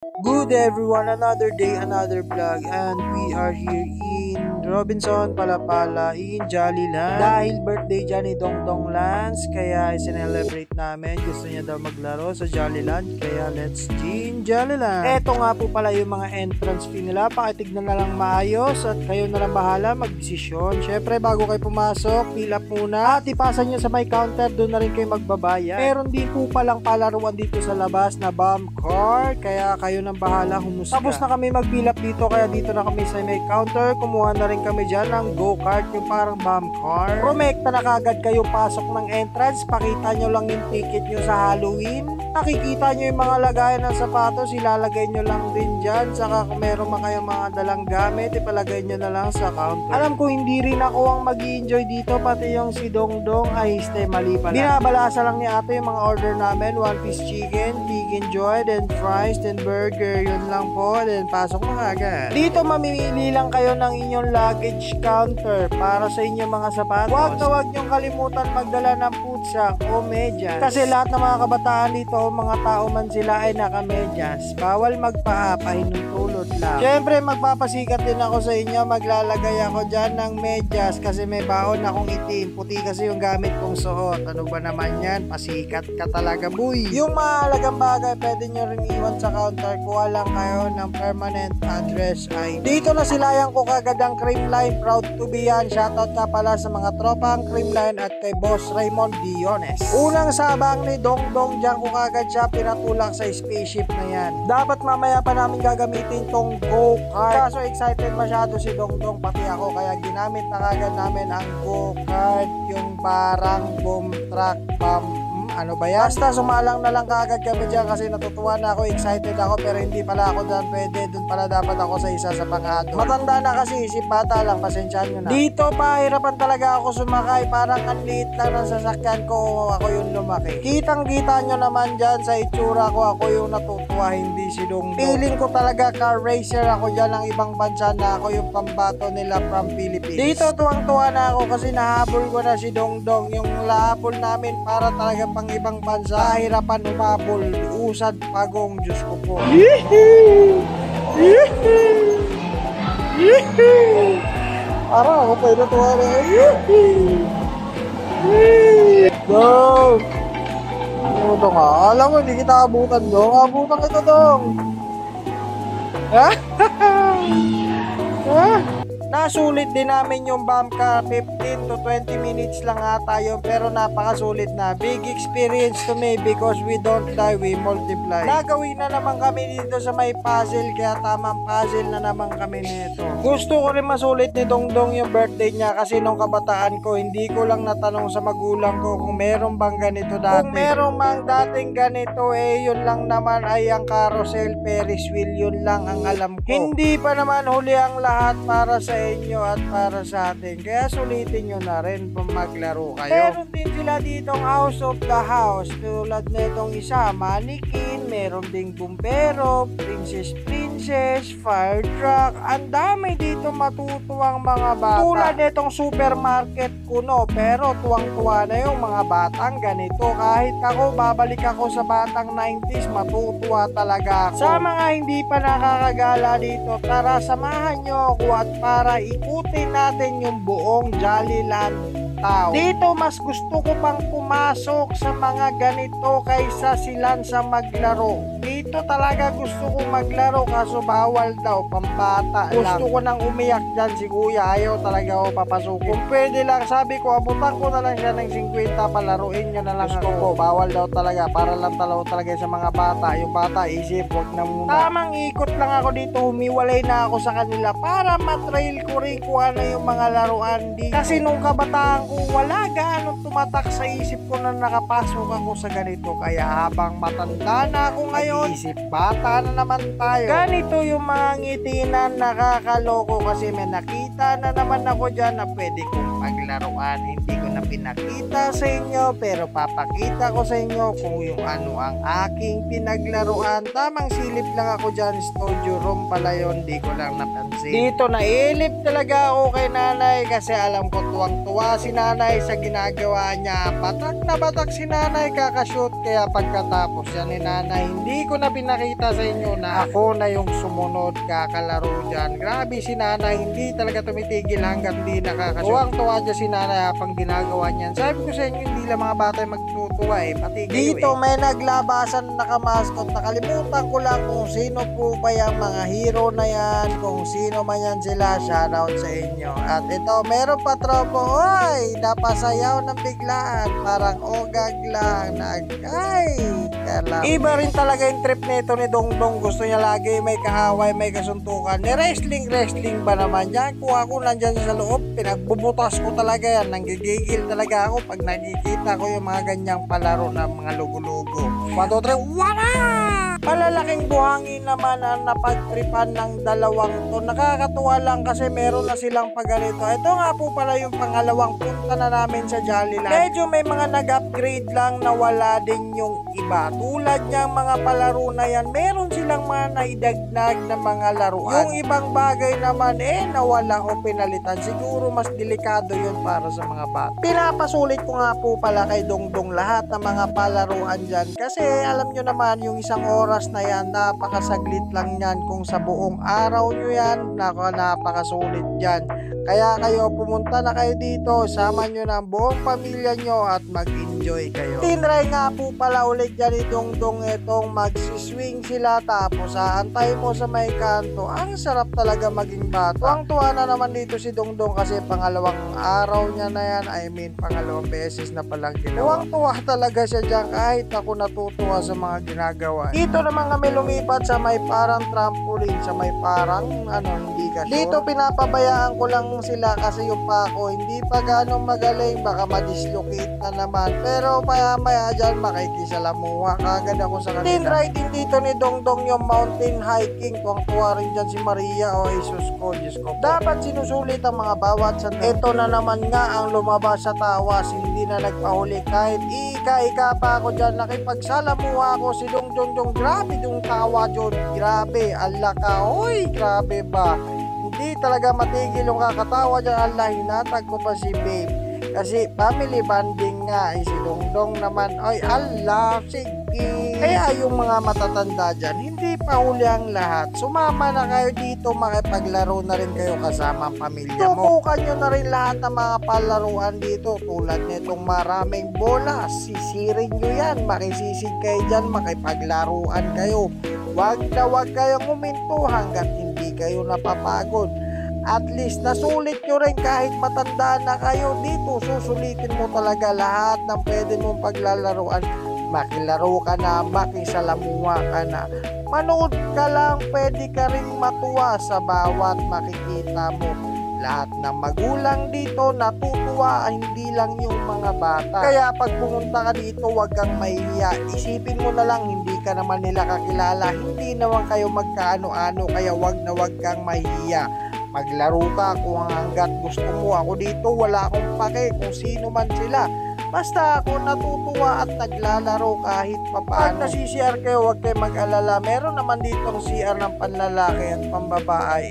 Good everyone, another day, another vlog, and we are here in Robinson, Palapala, in Jollyland. Dahil birthday dyan ni Dongdong Lance, kaya i-celebrate namin. Gusto niya daw maglaro sa Jollyland, kaya let's in Jollyland. Eto nga po pala yung mga entrance fee nila, pakitignan na lang maayos at kayo na lang bahala magdesisyon. Syempre bago kayo pumasok, fill up muna at ipasan nyo sa may counter, doon na rin kayo magbabayad. Meron din po palang palaruan dito sa labas na bomb card, kaya kayo nang bahala humusga. Tapos na kami mag-fill up dito, kaya dito na kami sa may counter, kumuha na rin kami dyan ng go-kart, yung parang bomb card. Promekta na kagad kayo pasok ng entrance, pakita nyo lang yung ticket nyo sa Halloween. Nakikita nyo yung mga lagayan ng sapatos, ilalagay nyo lang din dyan. Saka kung meron man kayong mga dalang gamit, ipalagay nyo na lang sa counter. Alam ko hindi rin ako ang mag-i-enjoy dito, pati yung si Dongdong ay stay mali pala. Binabalasa lang ni ate yung mga order namin, 1 piece chicken, vegan joy, then fries, then burger, yun lang po, then pasok na agad. Dito mamimili lang kayo ng inyong luggage counter para sa inyong mga sapatos. Huwag nyong kalimutan magdala ng food sack o medyas. Kasi lahat ng mga kabataan dito, mga tao man sila ay nakamedyas. Bawal magpaa, pahinutulot lang. Siyempre magpapasikat din ako sa inyo, maglalagay ako dyan ng medyas kasi may baon akong itim. Puti kasi yung gamit kong suot. Ano ba naman yan? Pasikat ka talaga, boy. Yung mahalagang bagay pwede nyo rin iwan sa counter. Kuha lang kayo ng permanent address ID. Dito na silayan ko kagad ang Creamline. Proud to be yan. Shoutout ka pala sa mga tropang Creamline at kay Boss Raymond Diones. Unang sabang ni Dongdong, dyan ko kagad siya pinatulak sa spaceship na yan. Dapat mamaya pa namin gagamitin tong go-kart. Kaso excited masyado si Dongdong pati ako, kaya ginamit na kagad namin ang go-kart, yung parang boom truck ano ba yan? Basta sumalang na lang kagad kami dyan kasi natutuwa na ako, excited ako, pero hindi pala ako dyan pwede, dun pala dapat ako sa isa sa panghato. Matanda na kasi, isip bata lang, pasensyahan nyo na. Dito pahirapan talaga ako sumakay, parang ang liit lang ng sasakyan ko, ako yung lumaki. Kitang kita nyo naman dyan sa itsura ko, ako yung natutuwa, hindi si Dongdong. Feeling ko talaga car racer ako dyan ng ibang bansa, na ako yung pambato nila from Philippines. Dito tuwang-tuwa na ako kasi nahabol ko na si Dongdong, yung lahabol namin para talaga pang ibang bansa, hirapan umabol, usad pagong, Diyos ko po. Para ako pa natuwa na. Dong! Ano ito nga? Alam mo, hindi kita abutan, Dong. Abutan kita, Dong. Ha? Ha? Nasulit din namin yung bomb car, 15 to 20 minutes lang ata yun, pero napakasulit na. Big experience to me because we don't die, we multiply. Nagawin na naman kami dito sa may puzzle, kaya tamang puzzle na naman kami nito. Gusto ko rin masulit ni Dongdong yung birthday niya kasi nung kabataan ko, hindi ko lang natanong sa magulang ko kung meron bang ganito dati. Kung meron mang dating ganito, yun lang naman ay ang carousel, Ferris wheel, yun lang ang alam ko. Hindi pa naman huli ang lahat para sa inyo at para sa atin, kaya sulitin nyo na rin kung maglaro kayo. Meron din sila ditong House of the House, tulad na itong isa, mannequin, meron ding bumbero, princess, fire truck, ang dami dito matutuwang mga bata. Tulad na itong supermarket kuno, pero tuwang-tuwa na yung mga batang ganito. Kahit ako, babalik ako sa batang 90s, matutuwa talaga ako. Sa mga hindi pa nakakagala dito, tara samahan nyo ako at para ikutin natin yung buong Jollyland Town. Dito mas gusto ko pang pumasok sa mga ganito kaysa silan sa maglaro. Dito talaga gusto ko maglaro, kaso bawal daw, pambata lang. Gusto ko nang umiyak dyan, si kuya ayaw talaga ako papasukin. Kung pwede lang, sabi ko abutan ko na lang siya ng 50, palaruin nyo na lang ako. Bawal daw talaga, para lang talaga sa mga bata. Yung bata isip, wag na muna. Tamang ikot lang ako dito, humiwalay na ako sa kanila para matrail ko rin kung ano yung mga laruan dito. Kasi nung kabataan ko, wala gaano tumatak sa isip ko na nakapasok ako sa ganito. Kaya habang matanda na ako ngayon, isip bata na naman tayo. Ganito yung mga ngiti na nakakaloko kasi may nakita na naman ako dyan na pwede kong paglaruan. hindi ko na pinakita sa inyo, pero papakita ko sa inyo kung yung ano ang aking pinaglaruan. Tamang silip lang ako dyan, studio room pala yun, di ko lang napansin. Dito nailip talaga ako kay nanay kasi alam ko tuwang-tuwa si nanay sa ginagawa niya. Batak na batak si nanay kakashoot, kaya pagkatapos yan ni nanay, hindi ko na pinakita sa inyo na ako na yung sumunod kakalaro dyan. Grabe si nanay, hindi talaga tumitigil hanggang di nakakashoot. Tuwang-tuwa dyan si nanay habang ginagawa niyan. Sabi ko sa inyo, hindi lang mga bata yung magtutuwa pati kayo dito may naglabasan na nakamaskot. Nakalimutan ko lang kung sino po ba yung mga hero na yan, kung sino man yan sila. Shoutout sa inyo. At ito, meron pa tropo, oy, napasayaw ng biglaan, parang ogag lang iba rin talaga yung trip nito ni Dongdong. Gusto niya lagi may kaaway, may kasuntukan. Ni wrestling ba naman yan? Kung ako nandyan sa loob, pinagbubutas ko talaga yan. Nanggigigil talaga ako pag nakikita ko yung mga ganyang palaro ng mga lugo-lugo. 1, 2, 3, wala! Malalaking buhangin naman ang napagtripan ng dalawang to. Nakakatuwa lang kasi meron na silang paganito. Ito nga po pala yung pangalawang punta na namin sa Jollyland. Medyo may mga nag-upgrade lang na wala din yung iba. Tulad niyang mga palaro na yan, meron silang mga naidagdag na mga laruan. Yung ibang bagay naman nawala o pinalitan. Siguro mas delikado yun para sa mga bata. Pinapasulit ko nga po pala kay Dongdong lahat ng mga palaruan dyan. Kasi alam nyo naman yung isang oras na yan, napakasaglit lang yan. Kung sa buong araw nyo yan, napakasulit dyan. Kaya kayo, pumunta na kayo dito, sama nyo na ang buong pamilya nyo at mag-enjoy kayo. Tinry nga po pala ulit dyan ni Dongdong itong magsiswing sila, tapos aantay mo sa may kanto. Ang sarap talaga maging bata. Ang tuwa na naman dito si Dongdong kasi pangalawang araw niya na yan, pangalawang beses na palang ginawa. Tuwang-tuwa talaga siya dyan kahit ako natutuwa sa mga ginagawa. Dito naman kami lumipat sa may parang trampoline, sa may parang hindi kasi. Dito pinapabayaan ko lang sila kasi yung pako hindi pa ganong magaling, baka madislocate na naman. Pero maya dyan makikisalamuha kagad ako sa kanila. Tinry din dito ni Dongdong yung mountain hiking. Tuwang-tuwa rin dyan si Maria. O Jesus ko, Diyos ko. Dapat sinusulit ang mga bawat sandali. Ito na naman nga ang lumabas sa tawas, hindi na nagpahuli kahit ika pa ako dyan. Nakipagsalamuha ako si Dongdong. Grabe yung tawa dyan, grabe, ala ka, oy, grabe ba, hindi talaga matigil yung kakatawa dyan. Allah, hinatag ko pa si babe kasi family bonding nga si Dongdong naman. Oy, Allah, sige. Kaya yung mga matatanda dyan, hindi pa huli ang lahat. Sumama na kayo dito, makipaglaro na rin kayo kasama ang pamilya mo. Tutukan nyo na rin lahat ng mga palaruan dito tulad nitong maraming bola. Sisirin nyo yan, makisisig kayo dyan, makipaglaruan kayo. Wag kayong uminto hanggat hindi kayo napapagod. At least nasulit nyo rin kahit matanda na kayo dito. Susulitin mo talaga lahat ng pwede mong paglalaruan. Makilaro ka na, makisalamuha ka na, manood ka lang, pwede ka rin matuwa sa bawat makikita mo. Lahat ng magulang dito natutuwa, hindi lang yung mga bata. Kaya pag pumunta ka dito, wag kang mahihiya. Isipin mo na lang, hindi ka naman nila kakilala, hindi naman kayo magkaano-ano, kaya wag kang mahihiya. Maglaro ka kung hanggat gusto mo. Ako dito wala akong pake kung sino man sila. Basta ako natutuwa at naglalaro kahit papaano. Pag nasi-CR kayo, huwag kayo mag-alala. Meron naman ditong CR ng panlalaki at pambabae.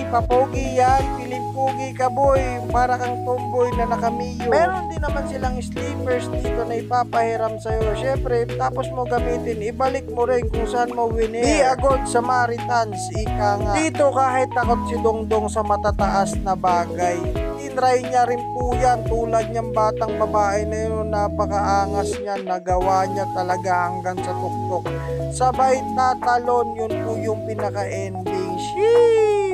Papogi yan. Piling pogi ka boy. Para kang tomboy na nakamiyo. Meron din naman silang sleepers dito na ipapahiram sa'yo. Syempre, tapos mo gamitin, ibalik mo rin kung saan mo winner. Be a good Samaritans, ika nga. Dito kahit takot si Dongdong sa matataas na bagay, tinry niya rin po yan. Tulad niyang batang babae na yun, napakaangas niya, nagawa niya talaga hanggang sa tuktok. Sabay tatalon, yun po yung pinaka-ending.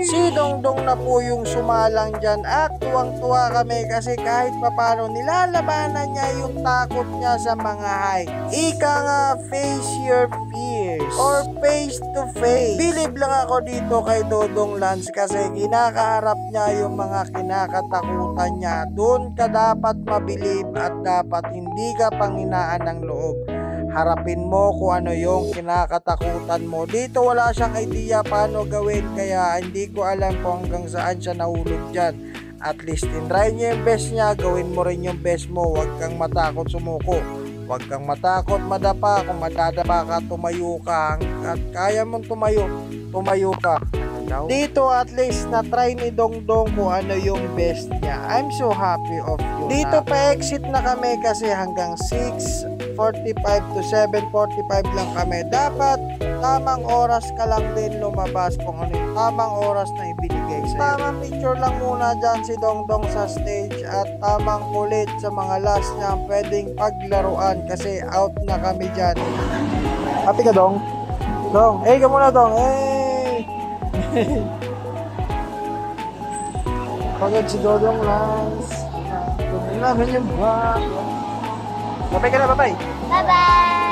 Si Dongdong na po yung sumalang dyan at tuwang-tuwa kami kasi kahit papano nilalabanan niya yung takot niya sa mga height. Ika nga, face your fears or face to face. Bilib lang ako dito kay Dodong Lance kasi kinakaharap niya yung mga kinakatakutan niya. Doon ka dapat mabilib at dapat hindi ka panghinaan ng loob. Harapin mo kung ano yung kinakatakutan mo. Dito wala siyang idea paano gawin kaya hindi ko alam kung hanggang saan siya nahulog dyan. At least try niya yung best niya, gawin mo rin yung best mo. Huwag kang matakot sumuko. Huwag kang matakot madapa. Kung madadapa ka, tumayo ka. At kaya mong tumayo, tumayo ka. Dito at least na try ni Dongdong kung ano yung best niya. I'm so happy of you. Dito pa exit na kami kasi hanggang 6:45 to 7:45 lang kami. Dapat tamang oras ka lang din lumabas kung ano yung tamang oras na ibinigay sa'yo. Tamang picture lang muna dyan si Dongdong sa stage at tamang kulit sa mga last niya pwedeng paglaruan kasi out na kami dyan. Happy ka, Dong? Dong, ka muna, Dong. Pagod si Dodong Lance. Kung namin yung buwan. Babay ka na, babay. Bye-bye.